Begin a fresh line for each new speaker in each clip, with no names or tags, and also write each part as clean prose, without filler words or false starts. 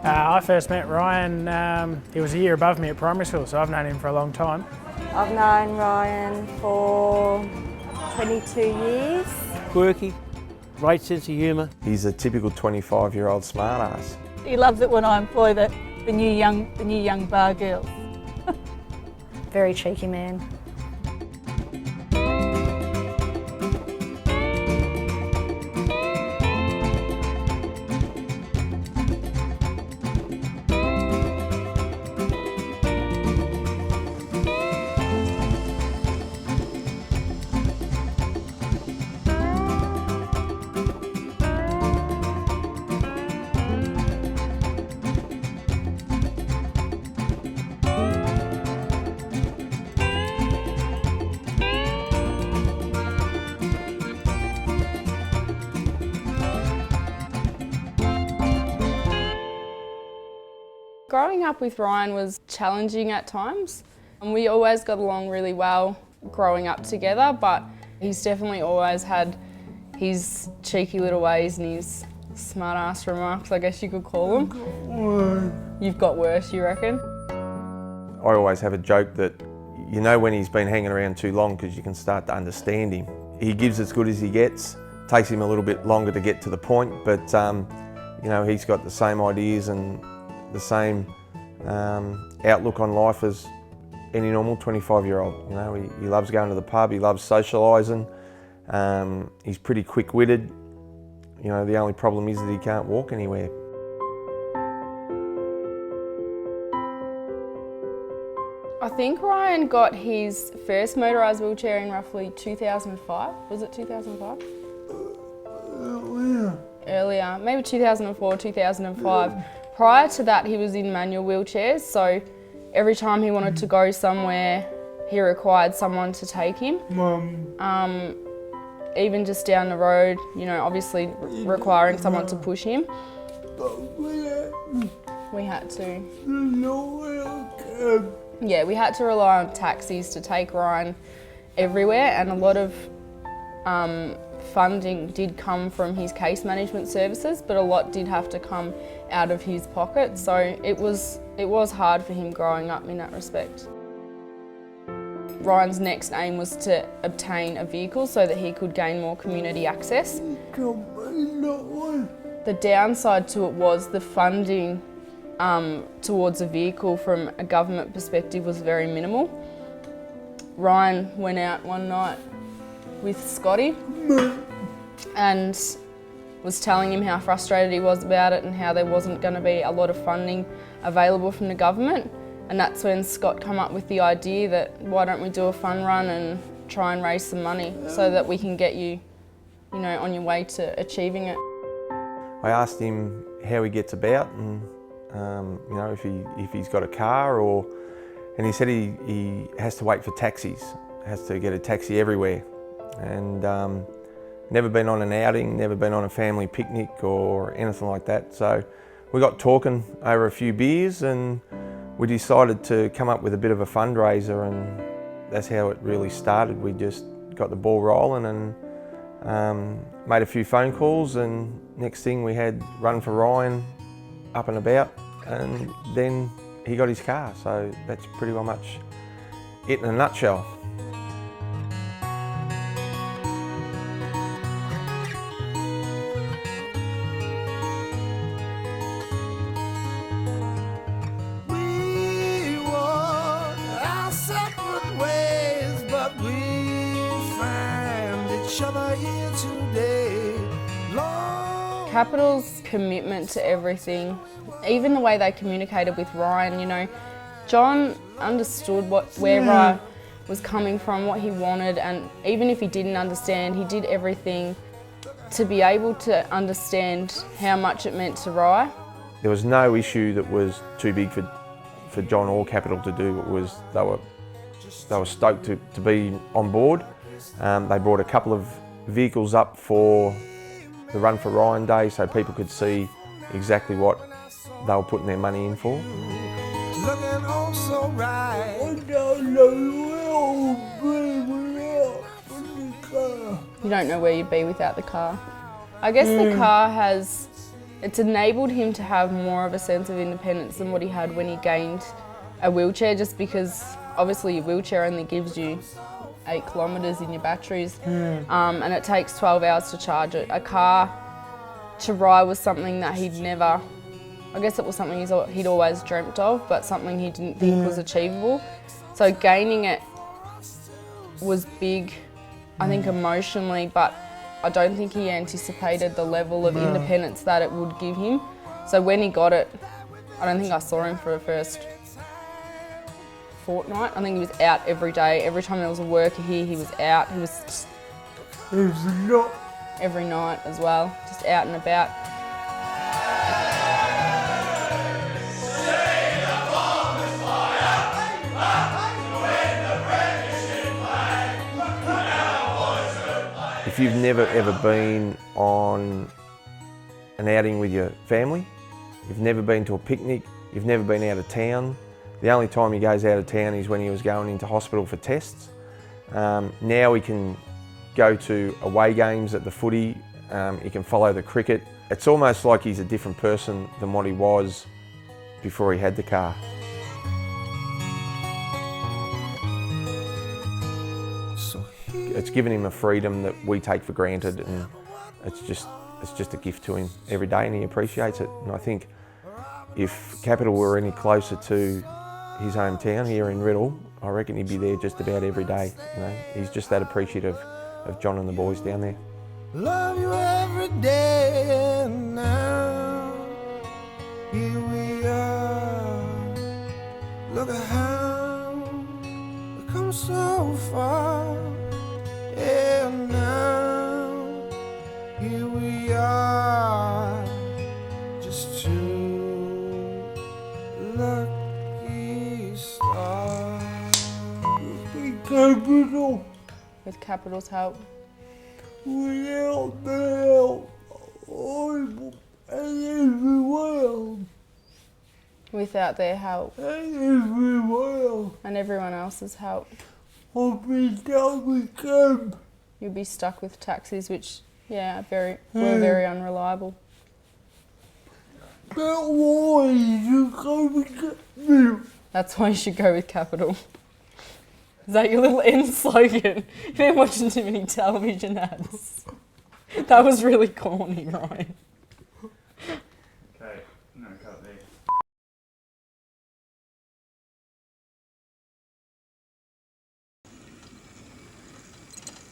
I first met Ryan, he was a year above me at primary school, so I've known him for a long time.
I've known Ryan for 22 years.
Quirky, great sense of humour.
He's a typical 25-year-old smartass.
He loves it when I employ the new young bar girls.
Very cheeky man.
Growing up with Ryan was challenging at times, and we always got along really well growing up together, but he's definitely always had his cheeky little ways and his smart ass remarks, I guess you could call them. You've got worse, you reckon?
I always have a joke that you know when he's been hanging around too long because you can start to understand him. He gives as good as he gets. Takes him a little bit longer to get to the point, but you know, he's got the same ideas and the same outlook on life as any normal 25-year-old. You know, he loves going to the pub, he loves socialising, he's pretty quick-witted. You know, the only problem is that he can't walk anywhere.
I think Ryan got his first motorised wheelchair in roughly 2005. Was it 2005? Earlier, maybe 2004, 2005. Prior to that, he was in manual wheelchairs, so every time he wanted to go somewhere, he required someone to take him. Even just down the road, you know, obviously requiring someone to push him. We had to. Yeah, we had to rely on taxis to take Ryan everywhere, and a lot of funding did come from his case management services, but a lot did have to come out of his pocket, so it was hard for him growing up in that respect. Ryan's next aim was to obtain a vehicle so that he could gain more community access. The downside to it was the funding towards a vehicle from a government perspective was very minimal. Ryan went out one night with Scotty and was telling him how frustrated he was about it and how there wasn't going to be a lot of funding available from the government. And that's when Scott came up with the idea that why don't we do a fun run and try and raise some money so that we can get you, you know, on your way to achieving it.
I asked him how he gets about and you know, if he's got a car and he said he has to wait for taxis, has to get a taxi everywhere. And never been on an outing, never been on a family picnic or anything like that. So we got talking over a few beers and we decided to come up with a bit of a fundraiser, and that's how it really started. We just got the ball rolling and made a few phone calls, and next thing we had Run for Ryan up and about, and then he got his car. So that's pretty well much it in a nutshell.
Capital's commitment to everything, even the way they communicated with Ryan, you know, John understood where Ryan was coming from, what he wanted, and even if he didn't understand, he did everything to be able to understand how much it meant to Rye.
There was no issue that was too big for John or Capital to do. It was they were stoked to be on board. They brought a couple of vehicles up for the Run for Ryan Day so people could see exactly what they were putting their money in for.
You don't know where you'd be without the car. I guess the car has It's enabled him to have more of a sense of independence than what he had when he gained a wheelchair, just because obviously your wheelchair only gives you 8 kilometres in your batteries, and it takes 12 hours to charge it. A car to ride was something that he'd never, I guess it was something he'd always dreamt of, but something he didn't think was achievable. So gaining it was big, I think emotionally, but I don't think he anticipated the level of independence that it would give him. So when he got it, I don't think I saw him for the first fortnight. I think he was out every day. Every time there was a worker here, he was out. He was every night as well, just out and about.
If you've never ever been on an outing with your family, you've never been to a picnic, you've never been out of town, the only time he goes out of town is when he was going into hospital for tests. Now he can go to away games at the footy, he can follow the cricket. It's almost like he's a different person than what he was before he had the car. It's given him a freedom that we take for granted, and it's just a gift to him every day, and he appreciates it. And I think if Capital were any closer to his hometown here in Riddell, I reckon he'd be there just about every day. You know, he's just that appreciative of John and the boys down there.
Love you every day and now. Here we are. Look at how we've come so far. And now here we are, just two lucky stars. Capital.
With Capital's help.
Without the help, and everyone.
Without their help.
And everyone.
And everyone else's help.
I'll be stuck with them.
You'll be stuck with taxis, which, yeah, were very unreliable.
That's why you go with Capital.
That's why you should go with Capital. Is that your little end slogan? You've been watching too many television ads. That was really corny, Ryan.
Okay, no, cut there.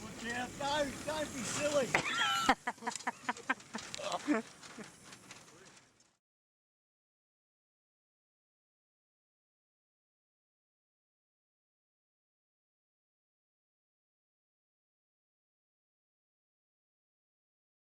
Watch out, don't be silly.